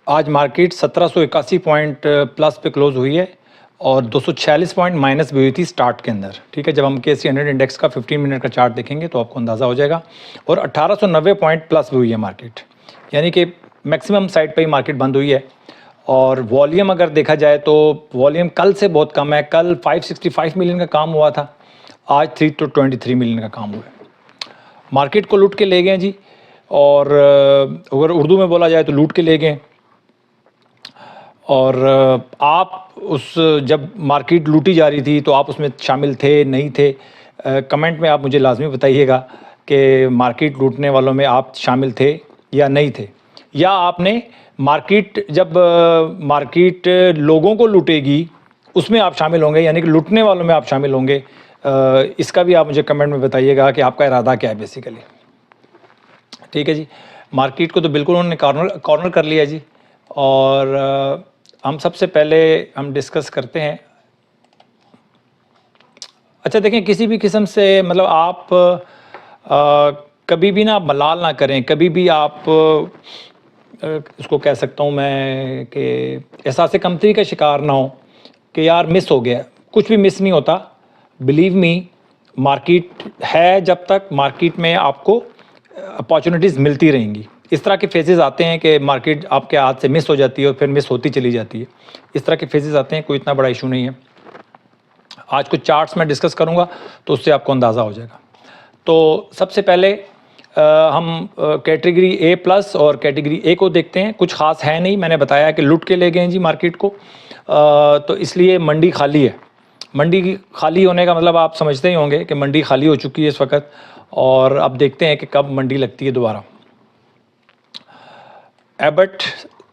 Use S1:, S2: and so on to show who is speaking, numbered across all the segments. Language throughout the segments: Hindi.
S1: आज मार्केट 1781 पॉइंट प्लस पे क्लोज हुई है और 246 पॉइंट माइनस भी हुई थी स्टार्ट के अंदर। ठीक है, जब हम KSE 100 इंडेक्स का 15 मिनट का चार्ट देखेंगे तो आपको अंदाज़ा हो जाएगा। और 1890 पॉइंट प्लस भी हुई है मार्केट, यानी कि मैक्सिमम साइड पे ही मार्केट बंद हुई है। और वॉल्यूम अगर देखा जाए तो वॉल्यूम कल से बहुत कम है। कल 565 मिलियन का काम हुआ था, आज 323 मिलियन का काम हुआ है। मार्केट को लूट के ले गए जी, और अगर उर्दू में बोला जाए तो लूट के ले गए। और आप उस जब मार्केट लूटी जा रही थी तो आप उसमें शामिल थे नहीं थे? कमेंट में आप मुझे लाजमी बताइएगा कि मार्केट लूटने वालों में आप शामिल थे या नहीं थे, या आपने मार्केट जब मार्केट लोगों को लूटेगी उसमें आप शामिल होंगे, यानी कि लूटने वालों में आप शामिल होंगे। इसका भी आप मुझे कमेंट में बताइएगा कि आपका इरादा क्या है बेसिकली। ठीक है जी, मार्केट को तो बिल्कुल उन्होंने कॉर्नर कर लिया जी। और हम सबसे पहले हम डिस्कस करते हैं। अच्छा देखें, किसी भी किस्म से मतलब आप कभी भी ना मलाल ना करें, कभी भी आप इसको कह सकता हूँ मैं कि एहसास कमतरी का शिकार ना हो कि यार मिस हो गया। कुछ भी मिस नहीं होता, बिलीव मी। मार्केट है जब तक, मार्केट में आपको अपॉर्चुनिटीज़ मिलती रहेंगी। इस तरह के फेजेस आते हैं कि मार्केट आपके हाथ से मिस हो जाती है और फिर मिस होती चली जाती है। इस तरह के फेजेस आते हैं, कोई इतना बड़ा इशू नहीं है। आज कुछ चार्ट्स मैं डिस्कस करूंगा तो उससे आपको अंदाज़ा हो जाएगा। तो सबसे पहले हम कैटेगरी ए प्लस और कैटेगरी ए को देखते हैं। कुछ ख़ास है नहीं, मैंने बताया कि लूट के ले गए जी मार्केट को, तो इसलिए मंडी खाली है। मंडी खाली होने का मतलब आप समझते ही होंगे कि मंडी खाली हो चुकी है इस वक्त, और अब देखते हैं कि कब मंडी लगती है दोबारा। एबट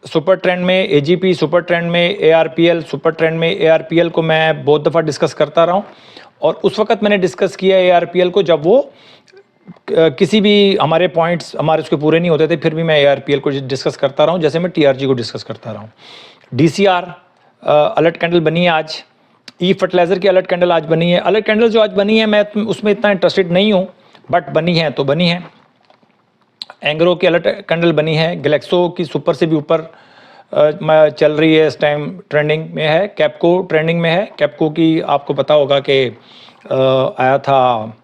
S1: सुपर ट्रेंड में, AGP सुपर ट्रेंड में, ARPL सुपर ट्रेंड में। ARPL को मैं बहुत दफ़ा डिस्कस करता रहा हूँ, और उस वक्त मैंने डिस्कस किया ARPL को जब वो किसी भी हमारे पॉइंट्स हमारे उसके पूरे नहीं होते थे, फिर भी मैं ARPL को डिस्कस करता रहा हूँ, जैसे मैं TRG को डिस्कस करता रहा हूँ। DCR अलर्ट कैंडल बनी है आज। ई फर्टिलाइज़र की अलर्ट कैंडल आज बनी है। अलर्ट कैंडल जो आज बनी है मैं उसमें इतना इंटरेस्टेड नहीं हूँ, बट बनी है तो बनी है। एंग्रो की अलर्ट कैंडल बनी है। गैलेक्सो की सुपर से भी ऊपर चल रही है, इस टाइम ट्रेंडिंग में है। कैपको ट्रेंडिंग में है। कैपको की आपको पता होगा कि आया था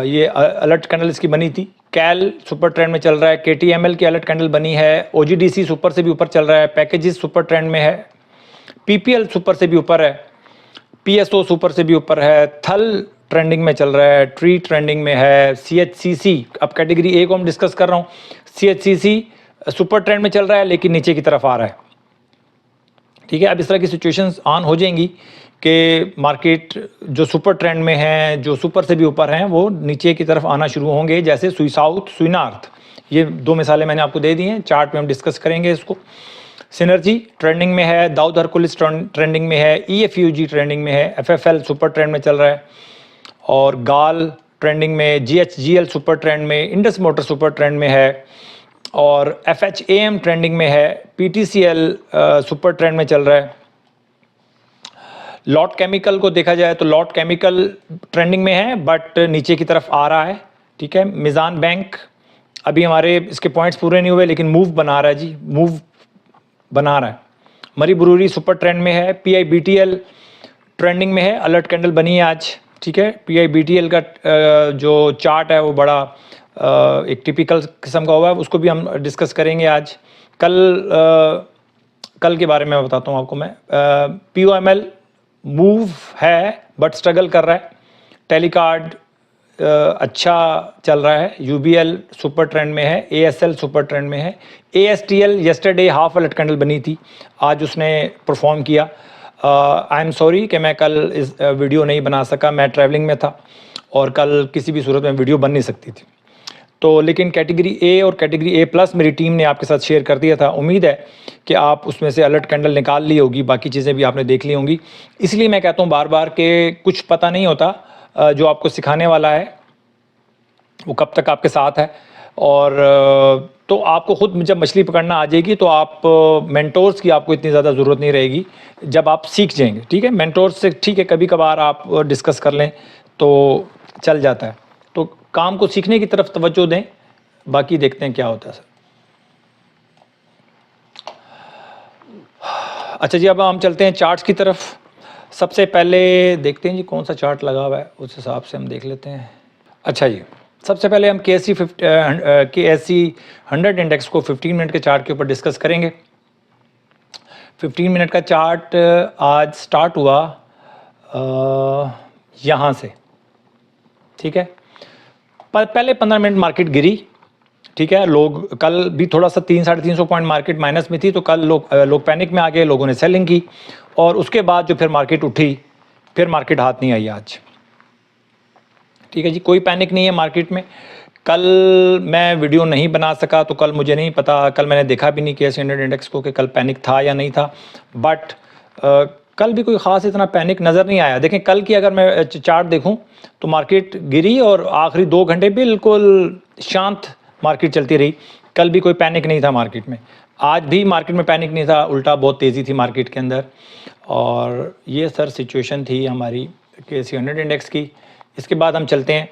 S1: ये अलर्ट कैंडल इसकी बनी थी। कैल सुपर ट्रेंड में चल रहा है। KTML की अलर्ट कैंडल बनी है। OGDC सुपर से भी ऊपर चल रहा है। पैकेजेस सुपर ट्रेंड में है। PPL सुपर से भी ऊपर है। PSO सुपर से भी ऊपर है। थल ट्रेंडिंग में चल रहा है। ट्री ट्रेंडिंग में है। CHCC, अब कैटेगरी ए को हम डिस्कस कर रहा हूँ। CHCC सुपर ट्रेंड में चल रहा है लेकिन नीचे की तरफ आ रहा है। ठीक है, अब इस तरह की सिचुएशंस ऑन हो जाएंगी कि मार्केट जो सुपर ट्रेंड में है, जो सुपर से भी ऊपर हैं, वो नीचे की तरफ आना शुरू होंगे, जैसे सुई साउथ, सुई नॉर्थ। ये दो मिसालें मैंने आपको दे दी हैं, चार्ट में हम डिस्कस करेंगे इसको। सिनर्जी ट्रेंडिंग में है। दाऊद हरकुलिस ट्रेंडिंग में है। EFUG ट्रेंडिंग में है। FFL सुपर ट्रेंड में चल रहा है, और गाल ट्रेंडिंग में। GHGL सुपर ट्रेंड में। इंडस मोटर सुपर ट्रेंड में है, और FHAM ट्रेंडिंग में है। PTCL सुपर ट्रेंड में चल रहा है। लॉट केमिकल को देखा जाए तो लॉट केमिकल ट्रेंडिंग में है बट नीचे की तरफ आ रहा है। ठीक है, मिज़ान बैंक अभी हमारे इसके पॉइंट्स पूरे नहीं हुए लेकिन मूव बना रहा है जी, मूव बना रहा है। मरी ब्रूरी सुपर ट्रेंड में है। PIBTL ट्रेंडिंग में है। अलर्ट कैंडल बनी है आज। ठीक है, PIBTL का जो चार्ट है वो बड़ा एक टिपिकल किस्म का हुआ है, उसको भी हम डिस्कस करेंगे आज। कल के बारे में बताता हूँ आपको मैं। POML मूव है बट स्ट्रगल कर रहा है। टेलीकार्ड अच्छा चल रहा है। UBL सुपर ट्रेंड में है। ASL सुपर ट्रेंड में है। ASTL yesterday half alert candle बनी थी, आज उसने परफॉर्म किया। आई एम सॉरी कि मैं कल इस वीडियो नहीं बना सका, मैं ट्रैवलिंग में था और कल किसी भी सूरत में वीडियो बन नहीं सकती थी। तो लेकिन कैटेगरी ए और कैटेगरी ए प्लस मेरी टीम ने आपके साथ शेयर कर दिया था। उम्मीद है कि आप उसमें से अलर्ट कैंडल निकाल ली होगी, बाकी चीज़ें भी आपने देख ली होंगी। इसलिए मैं कहता हूँ बार बार कि कुछ पता नहीं होता, जो आपको सिखाने वाला है वो कब तक आपके साथ है। और तो आपको खुद जब मछली पकड़ना आ जाएगी तो आप मेंटोर्स की आपको इतनी ज़्यादा ज़रूरत नहीं रहेगी जब आप सीख जाएंगे। ठीक है, मेंटोर्स से ठीक है कभी कभार आप डिस्कस कर लें तो चल जाता है। तो काम को सीखने की तरफ तवज्जो दें, बाकी देखते हैं क्या होता है सर। अच्छा जी, अब हम चलते हैं चार्ट्स की तरफ। सबसे पहले देखते हैं जी कौन सा चार्ट लगा हुआ है, उस हिसाब से हम देख लेते हैं। अच्छा जी, सबसे पहले हम KSE 100 इंडेक्स को 15 मिनट के चार्ट के ऊपर डिस्कस करेंगे। 15 मिनट का चार्ट आज स्टार्ट हुआ यहाँ से, ठीक है। पहले 15 मिनट मार्केट गिरी, ठीक है। लोग कल भी थोड़ा सा 300-350 पॉइंट मार्केट माइनस में थी, तो कल लोग पैनिक में आ गए, लोगों ने सेलिंग की, और उसके बाद जो फिर मार्केट उठी, फिर मार्केट हाथ नहीं आई आज, ठीक है जी। कोई पैनिक नहीं है मार्केट में। कल मैं वीडियो नहीं बना सका, तो कल मुझे नहीं पता, कल मैंने देखा भी नहीं KSE 100 इंडेक्स को कि कल पैनिक था या नहीं था, बट कल भी कोई ख़ास इतना पैनिक नज़र नहीं आया। देखें कल की अगर मैं चार्ट देखूं तो मार्केट गिरी और आखिरी 2 घंटे बिल्कुल शांत मार्केट चलती रही। कल भी कोई पैनिक नहीं था मार्केट में, आज भी मार्केट में पैनिक नहीं था, उल्टा बहुत तेज़ी थी मार्केट के अंदर। और ये सर सिचुएशन थी हमारी KSE 100 इंडेक्स की। इसके बाद हम चलते हैं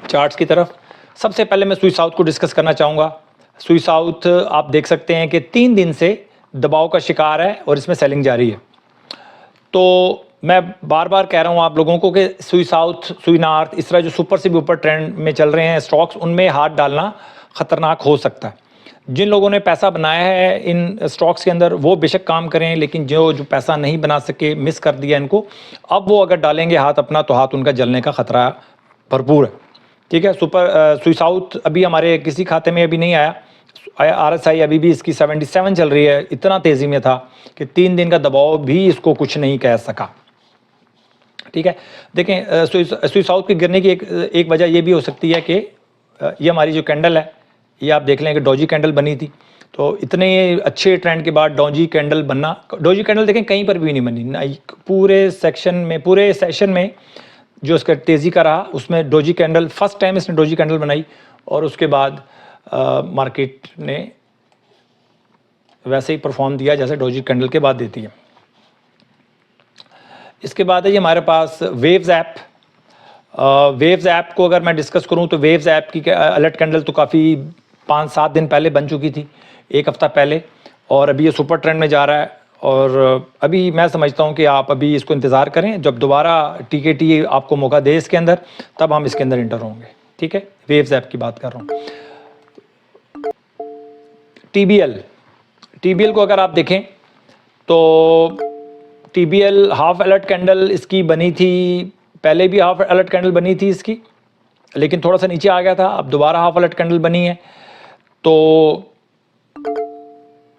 S1: चार्ट्स की तरफ। सबसे पहले मैं सुई साउथ को डिस्कस करना चाहूँगा। सुई साउथ आप देख सकते हैं कि 3 दिन से दबाव का शिकार है और इसमें सेलिंग जारी है। तो मैं बार बार कह रहा हूँ आप लोगों को कि सुई साउथ, सुई नॉर्थ, इस तरह जो सुपर से भी ऊपर ट्रेंड में चल रहे हैं स्टॉक्स, उनमें हाथ डालना ख़तरनाक हो सकता है। जिन लोगों ने पैसा बनाया है इन स्टॉक्स के अंदर वो बेशक काम करें, लेकिन जो पैसा नहीं बना सके, मिस कर दिया इनको, अब वो अगर डालेंगे हाथ अपना तो हाथ उनका जलने का ख़तरा भरपूर है, ठीक है। सुई साउथ अभी हमारे किसी खाते में अभी नहीं आया। RSI अभी भी इसकी 77 चल रही है, इतना तेज़ी में था कि 3 दिन का दबाव भी इसको कुछ नहीं कह सका, ठीक है। देखें सुई साउथ के गिरने की एक वजह ये भी हो सकती है कि ये हमारी जो कैंडल है, ये आप देख लें कि डोजी कैंडल बनी थी, तो इतने अच्छे ट्रेंड के बाद डोजी कैंडल बनना, डोजी कैंडल देखें कहीं पर भी नहीं बनी ना, पूरे सेशन में जो इसका तेज़ी का रहा उसमें डोजी कैंडल फर्स्ट टाइम इसने डोजी कैंडल बनाई, और उसके बाद मार्केट ने वैसे ही परफॉर्म दिया जैसे डोजी कैंडल के बाद देती है। इसके बाद है ये हमारे पास वेव्स ऐप। वेव्स ऐप को अगर मैं डिस्कस करूं तो वेव्स ऐप की अलर्ट कैंडल तो काफ़ी 5-7 दिन पहले बन चुकी थी, 1 हफ्ता पहले, और अभी ये सुपर ट्रेंड में जा रहा है। और अभी मैं समझता हूं कि आप अभी इसको इंतज़ार करें, जब दोबारा TKT आपको मौका दे इसके अंदर, तब हम इसके अंदर इंटर होंगे, ठीक है। वेव्स ऐप की बात कर रहा हूँ। TBL को अगर आप देखें तो TBL हाफ अलर्ट कैंडल इसकी बनी थी, पहले भी हाफ अलर्ट कैंडल बनी थी इसकी, लेकिन थोड़ा सा नीचे आ गया था, अब दोबारा हाफ अलर्ट कैंडल बनी है। तो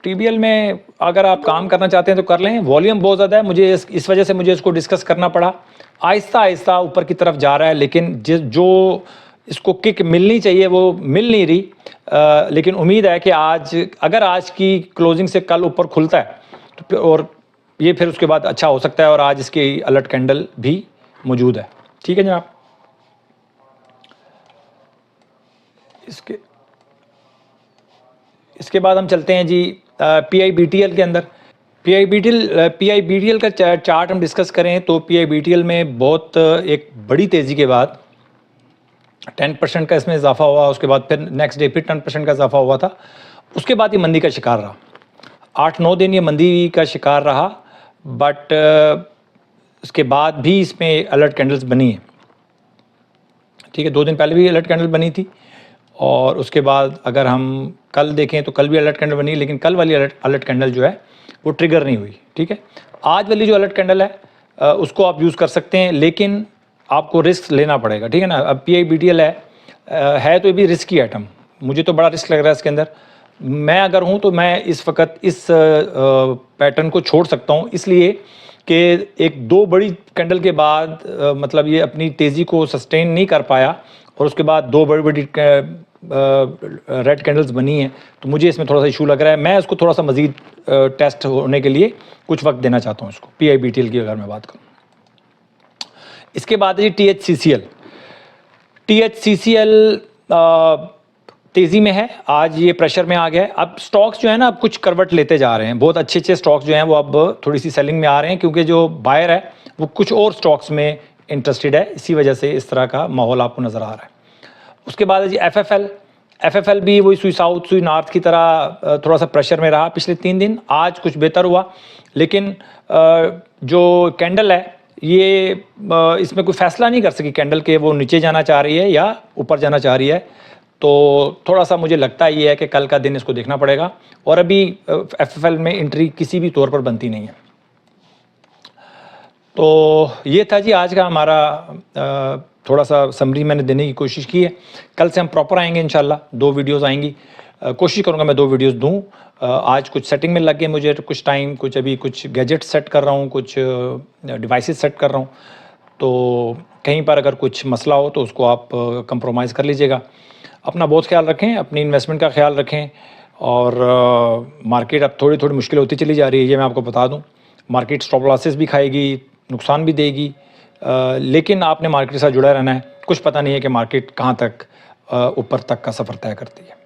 S1: TBL में अगर आप काम करना चाहते हैं तो कर लें। वॉल्यूम बहुत ज़्यादा है, मुझे इस वजह से मुझे इसको डिस्कस करना पड़ा। आहिस्ता आहिस्ता ऊपर की तरफ जा रहा है, लेकिन जो इसको किक मिलनी चाहिए वो मिल नहीं रही। लेकिन उम्मीद है कि अगर आज की क्लोजिंग से कल ऊपर खुलता है तो और ये फिर उसके बाद अच्छा हो सकता है, और आज इसकी अलर्ट कैंडल भी मौजूद है, ठीक है जनाब। इसके बाद हम चलते हैं जी PIBTL के अंदर। PIBTL का चार्ट हम डिस्कस करें तो PIBTL में बहुत एक बड़ी तेज़ी के बाद 10% का इसमें इजाफा हुआ, उसके बाद फिर नेक्स्ट डे फिर 10% का इजाफा हुआ था। उसके बाद ये मंदी का शिकार रहा, 8-9 दिन ये मंदी का शिकार रहा, बट उसके बाद भी इसमें अलर्ट कैंडल्स बनी है, ठीक है। 2 दिन पहले भी अलर्ट कैंडल बनी थी, और उसके बाद अगर हम कल देखें तो कल भी अलर्ट कैंडल बनी, लेकिन कल वाली अलर्ट कैंडल जो है वो ट्रिगर नहीं हुई, ठीक है। आज वाली जो अलर्ट कैंडल है उसको आप यूज़ कर सकते हैं, लेकिन आपको रिस्क लेना पड़ेगा, ठीक है ना। अब PIBTL है तो ये भी रिस्की आइटम, मुझे तो बड़ा रिस्क लग रहा है इसके अंदर। मैं अगर हूँ तो मैं इस वक्त इस पैटर्न को छोड़ सकता हूँ, इसलिए कि 1-2 बड़ी कैंडल के बाद मतलब ये अपनी तेज़ी को सस्टेन नहीं कर पाया, और उसके बाद 2 बड़ी रेड कैंडल्स बनी हैं, तो मुझे इसमें थोड़ा सा इशू लग रहा है। मैं इसको थोड़ा सा मज़ीद टेस्ट होने के लिए कुछ वक्त देना चाहता हूँ इसको, PIBTL की अगर मैं बात करूँ। इसके बाद है THCCL। तेज़ी में है, आज ये प्रेशर में आ गया है। अब स्टॉक्स जो है ना अब कुछ करवट लेते जा रहे हैं, बहुत अच्छे स्टॉक्स जो हैं वो अब थोड़ी सी सेलिंग में आ रहे हैं, क्योंकि जो बायर है वो कुछ और स्टॉक्स में इंटरेस्टेड है, इसी वजह से इस तरह का माहौल आपको नज़र आ रहा है। उसके बाद है जी FFL। एफएफएल भी वही सुई साउथ सुई नॉर्थ की तरह थोड़ा सा प्रेशर में रहा पिछले 3 दिन। आज कुछ बेहतर हुआ, लेकिन जो कैंडल है ये इसमें कोई फैसला नहीं कर सकी कैंडल के वो नीचे जाना चाह रही है या ऊपर जाना चाह रही है। तो थोड़ा सा मुझे लगता ये है कि कल का दिन इसको देखना पड़ेगा, और अभी एफएफएल में एंट्री किसी भी तौर पर बनती नहीं है। तो ये था जी आज का हमारा थोड़ा सा समरी मैंने देने की कोशिश की है। कल से हम प्रॉपर आएंगे इंशाल्लाह, 2 वीडियोस आएंगी। कोशिश करूँगा मैं 2 वीडियोस दूँ। आज कुछ सेटिंग में लग गए मुझे कुछ टाइम, कुछ अभी कुछ गैजेट सेट कर रहा हूँ, कुछ डिवाइसेस सेट कर रहा हूँ। तो कहीं पर अगर कुछ मसला हो तो उसको आप कंप्रोमाइज़ कर लीजिएगा। अपना बहुत ख्याल रखें, अपनी इन्वेस्टमेंट का ख्याल रखें। और मार्केट अब थोड़ी थोड़ी मुश्किल होती चली जा रही है, ये मैं आपको बता दूँ। मार्केट स्टॉप लॉसेस भी खाएगी, नुकसान भी देगी, लेकिन आपने मार्केट के साथ जुड़ा रहना है। कुछ पता नहीं है कि मार्केट कहाँ तक ऊपर तक का सफ़र तय करती है।